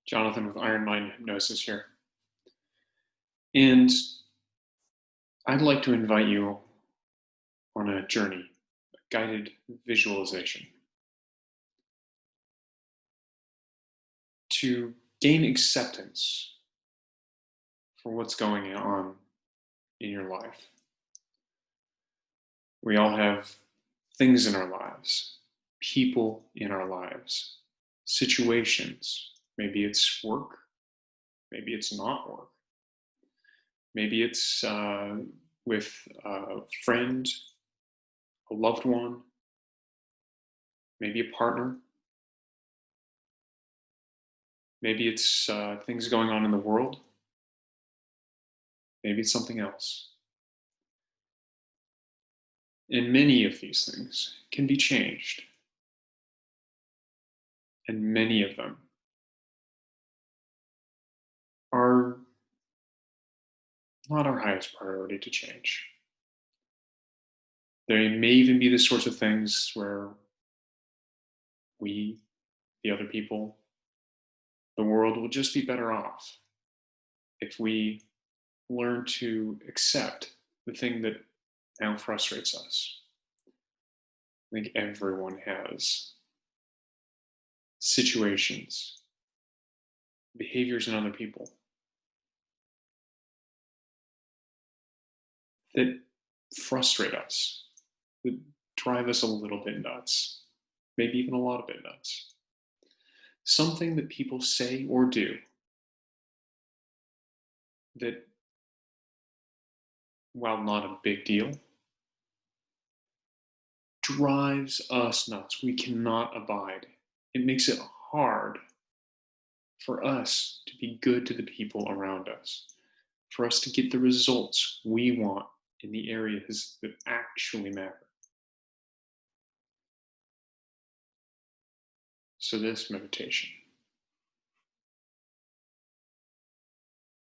Jonathan with Iron Mind Hypnosis here. And I'd like to invite you on a journey, a guided visualization, to gain acceptance for what's going on in your life. We all have things in our lives, people in our lives, situations. Maybe it's work, maybe it's not work. Maybe it's with a friend, a loved one, maybe a partner. Maybe it's things going on in the world. Maybe it's something else. And many of these things can be changed. And many of them are not our highest priority to change. They may even be the sorts of things where we, the other people, the world will just be better off if we learn to accept the thing that now frustrates us. I think everyone has situations, behaviors in other people that frustrate us, that drive us a little bit nuts, maybe even a lot of bit nuts. Something that people say or do that, while not a big deal, drives us nuts. We cannot abide. It makes it hard for us to be good to the people around us, for us to get the results we want in the areas that actually matter. So this meditation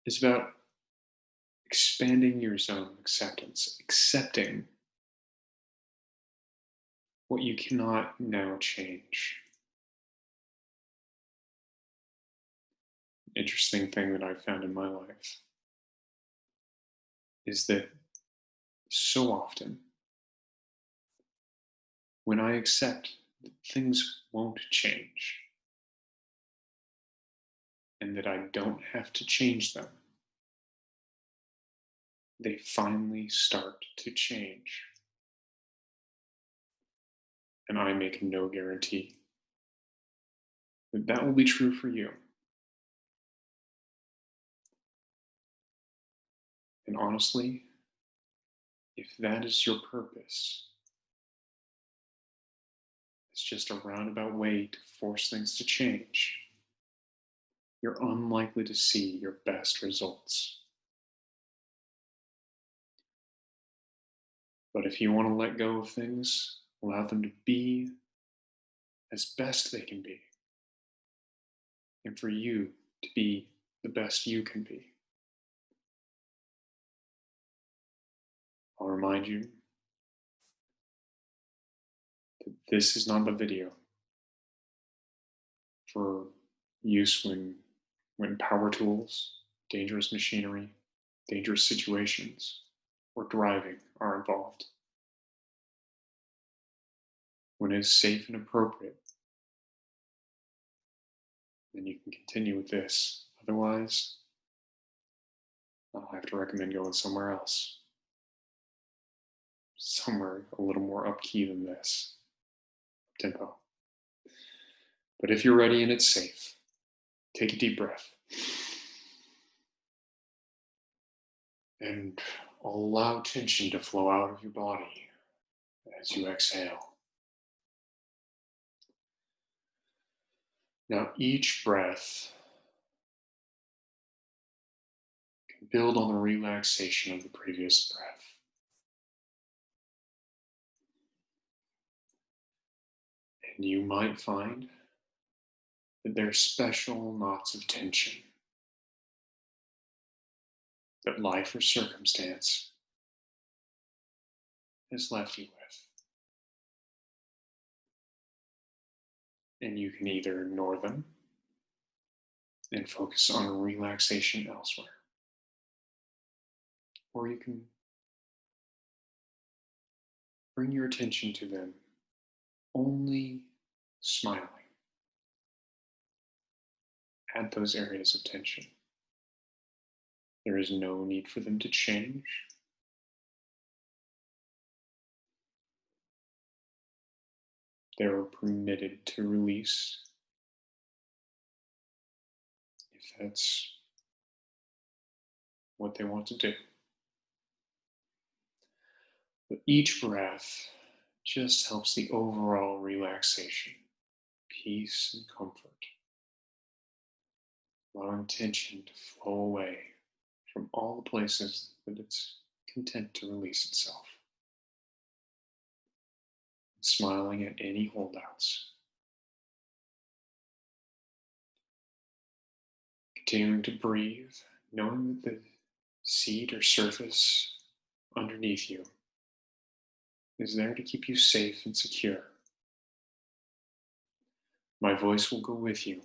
is about expanding your zone of acceptance, accepting what you cannot now change. Interesting thing that I've found in my life is that so often when I accept that things won't change and that I don't have to change them, they finally start to change. And I make no guarantee that that will be true for you. And honestly, if that is your purpose, it's just a roundabout way to force things to change, you're unlikely to see your best results. But if you want to let go of things, allow them to be as best they can be, and for you to be the best you can be, I'll remind you that this is not a video for use when power tools, dangerous machinery, dangerous situations, or driving are involved. When it is safe and appropriate, then you can continue with this. Otherwise, I'll have to recommend going somewhere else. Somewhere a little more upkey than this. Tempo. But if you're ready and it's safe, take a deep breath. And allow tension to flow out of your body as you exhale. Now, each breath can build on the relaxation of the previous breath. And you might find that there are special knots of tension that life or circumstance has left you with. And you can either ignore them and focus on relaxation elsewhere. Or you can bring your attention to them only smiling at those areas of tension. There is no need for them to change. They are permitted to release if that's what they want to do. But each breath just helps the overall relaxation, peace, and comfort, allowing tension to flow away from all the places that it's content to release itself, smiling at any holdouts, continuing to breathe, knowing that the seat or surface underneath you is there to keep you safe and secure. My voice will go with you,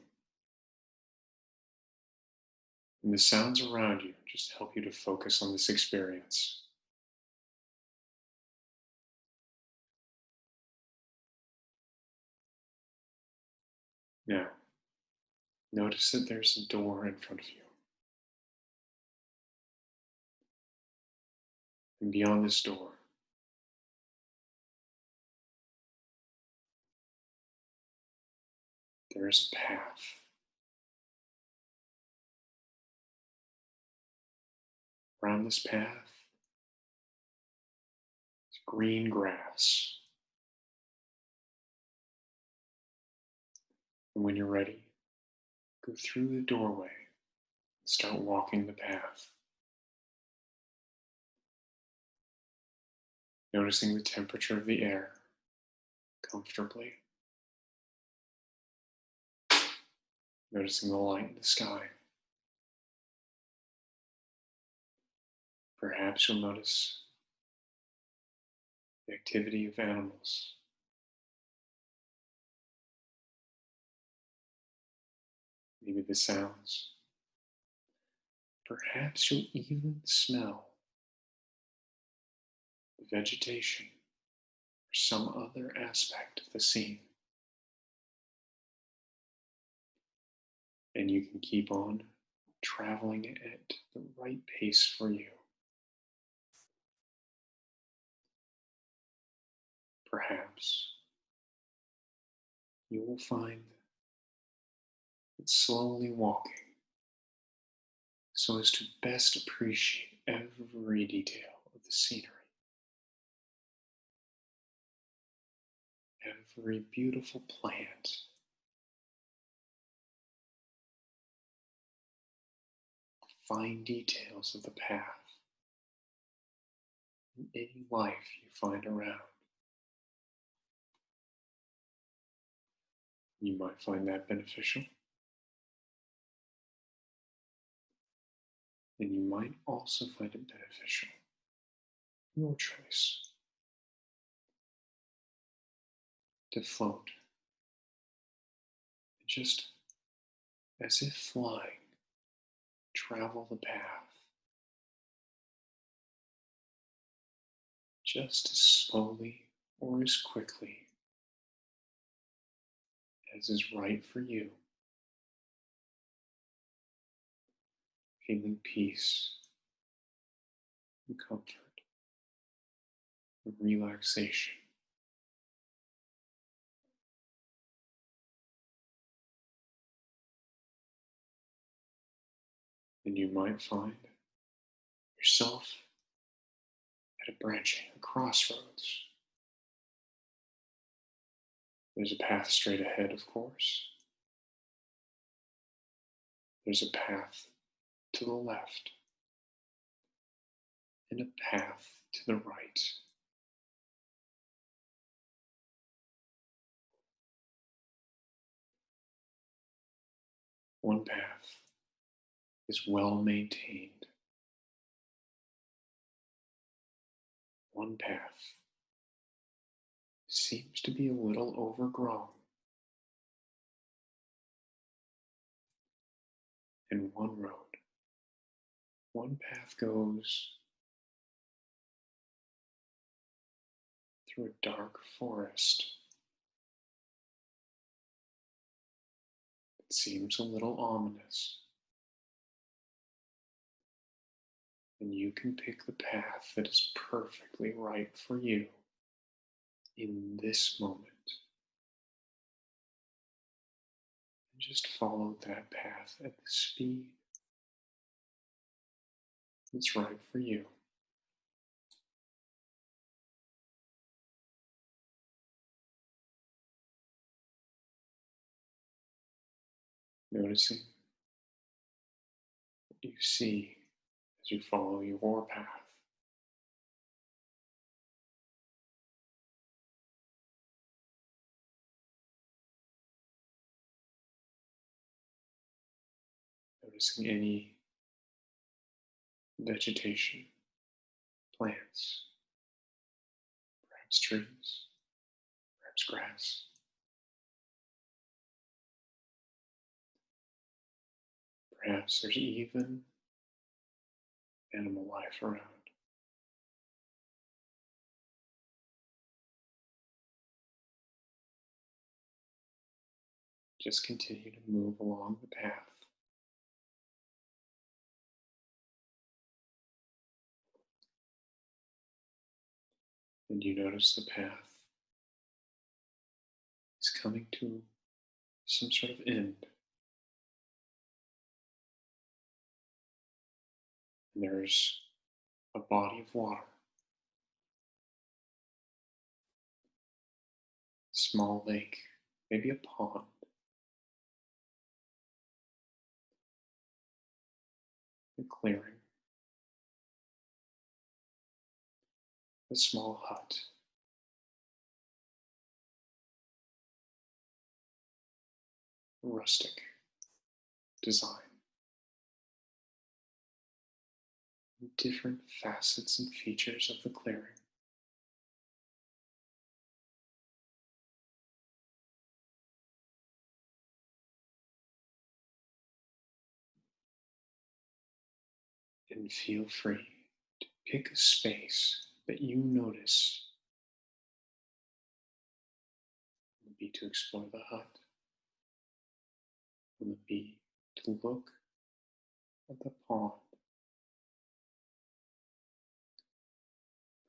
and the sounds around you just help you to focus on this experience. Now, notice that there's a door in front of you. And beyond this door, there is a path. Around this path is green grass. And when you're ready, go through the doorway and start walking the path. Noticing the temperature of the air comfortably. Noticing the light in the sky. Perhaps you'll notice the activity of animals. Maybe the sounds. Perhaps you'll even smell the vegetation or some other aspect of the scene. And you can keep on traveling at the right pace for you. Perhaps you will find that slowly walking so as to best appreciate every detail of the scenery, every beautiful plant, fine details of the path, and any life you find around. You might find that beneficial. And you might also find it beneficial. Your choice. To float. Just as if flying, travel the path. Just as slowly or as quickly as is right for you. Feeling peace and comfort and relaxation. And you might find yourself at a branching, a crossroads. There's a path straight ahead, of course. There's a path to the left and a path to the right. One path is well maintained. One path seems to be a little overgrown. and one road, one path goes through a dark forest. It seems a little ominous, and you can pick the path that is perfectly right for you in this moment. And just follow that path at the speed that's right for you. Noticing what you see as you follow your path. Noticing any vegetation, plants, perhaps trees, perhaps grass. Perhaps there's even animal life around. Just continue to move along the path. And you notice the path is coming to some sort of end. And there's a body of water, small lake, maybe a pond. A clearing, a small hut, rustic design, different facets and features of the clearing. And feel free to pick a space that you notice. Would be to explore the hut, would be to look at the pond.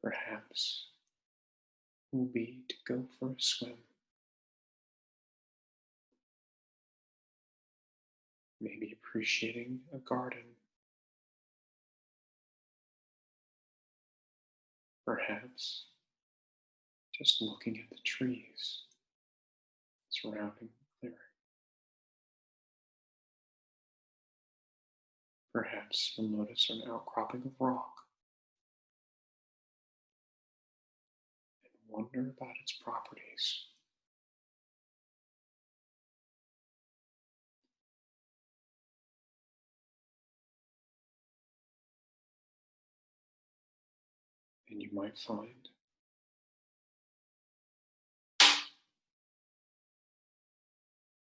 Perhaps will be to go for a swim. Maybe appreciating a garden. Perhaps just looking at the trees surrounding the clearing. Perhaps you'll notice an outcropping of rock and wonder about its properties. And you might find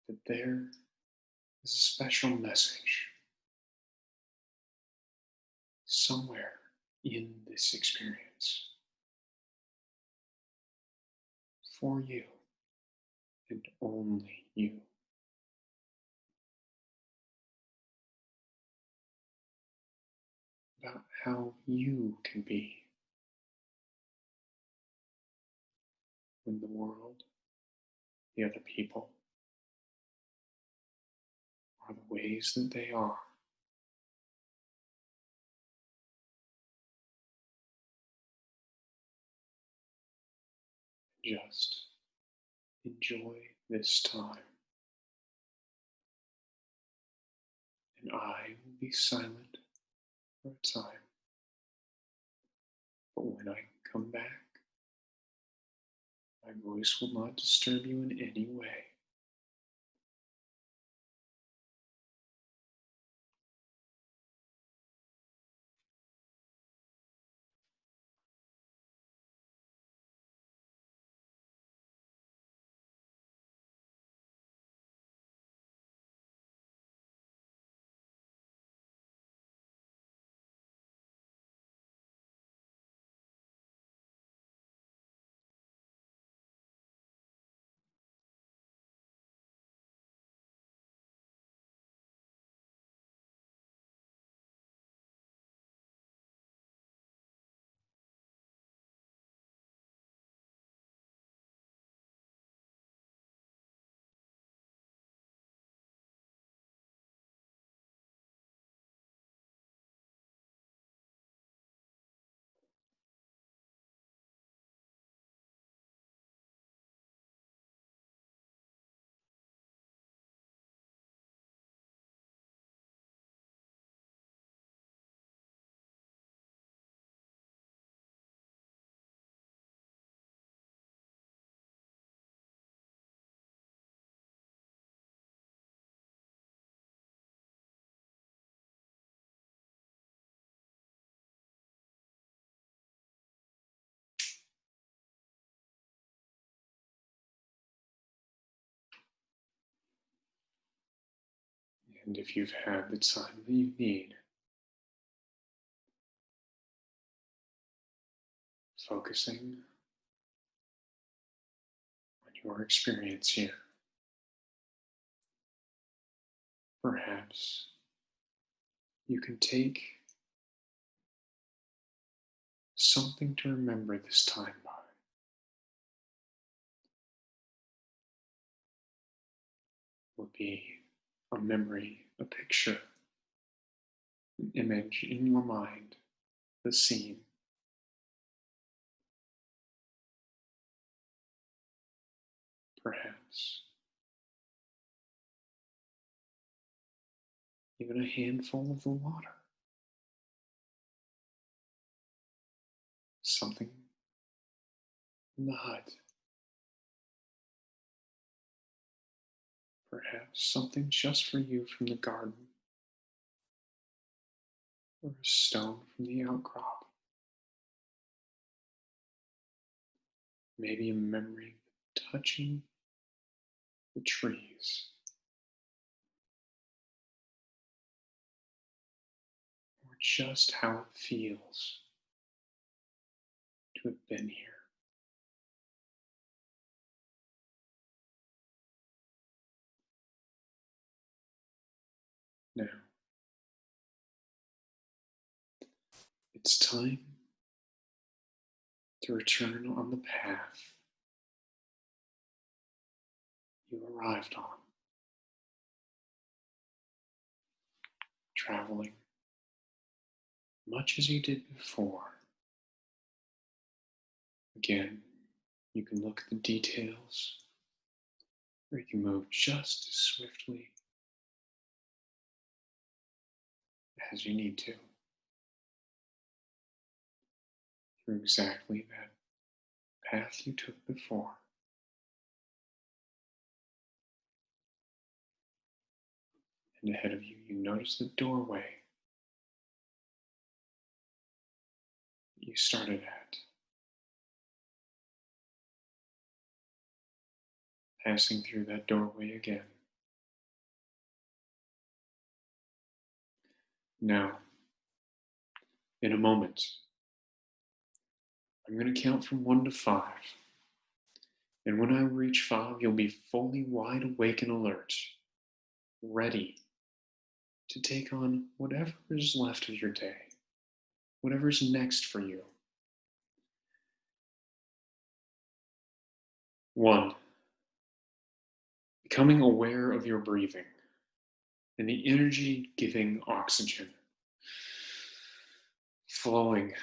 that there is a special message somewhere in this experience for you and only you. About how you can be when the world, the other people, are the ways that they are. Just enjoy this time. And I will be silent for a time. But when I come back, my voice will not disturb you in any way. And if you've had the time that you need, focusing on your experience here. Perhaps you can take something to remember this time by. Would be a memory, a picture, an image in your mind, the scene. Perhaps even a handful of the water. Something in the hut. Perhaps something just for you from the garden, or a stone from the outcrop. Maybe a memory of touching the trees, or just how it feels to have been here. Now, it's time to return on the path you arrived on, traveling much as you did before. Again, you can look at the details, or you can move just as swiftly as you need to through exactly that path you took before. And ahead of you, you notice the doorway you started at. Passing through that doorway again. Now, in a moment, I'm going to count from 1 to 5. And when I reach 5, you'll be fully wide awake and alert, ready to take on whatever is left of your day, whatever's next for you. 1, becoming aware of your breathing and the energy-giving oxygen flowing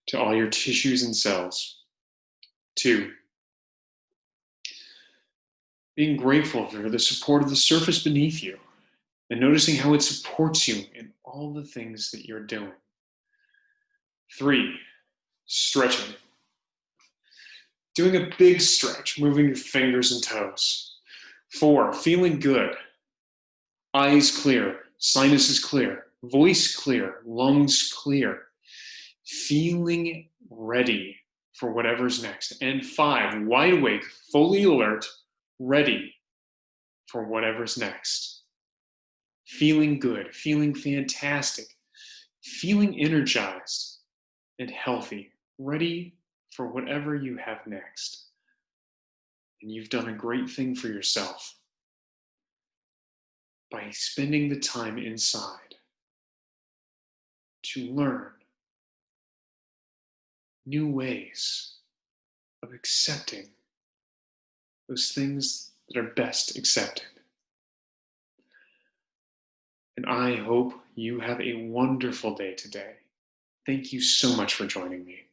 to all your tissues and cells. 2, being grateful for the support of the surface beneath you and noticing how it supports you in all the things that you're doing. 3, stretching. Doing a big stretch, moving your fingers and toes. 4, feeling good. Eyes clear, sinuses clear, voice clear, lungs clear. Feeling ready for whatever's next. And 5, wide awake, fully alert, ready for whatever's next. Feeling good, feeling fantastic, feeling energized and healthy, ready for whatever you have next. And you've done a great thing for yourself by spending the time inside to learn new ways of accepting those things that are best accepted. And I hope you have a wonderful day today. Thank you so much for joining me.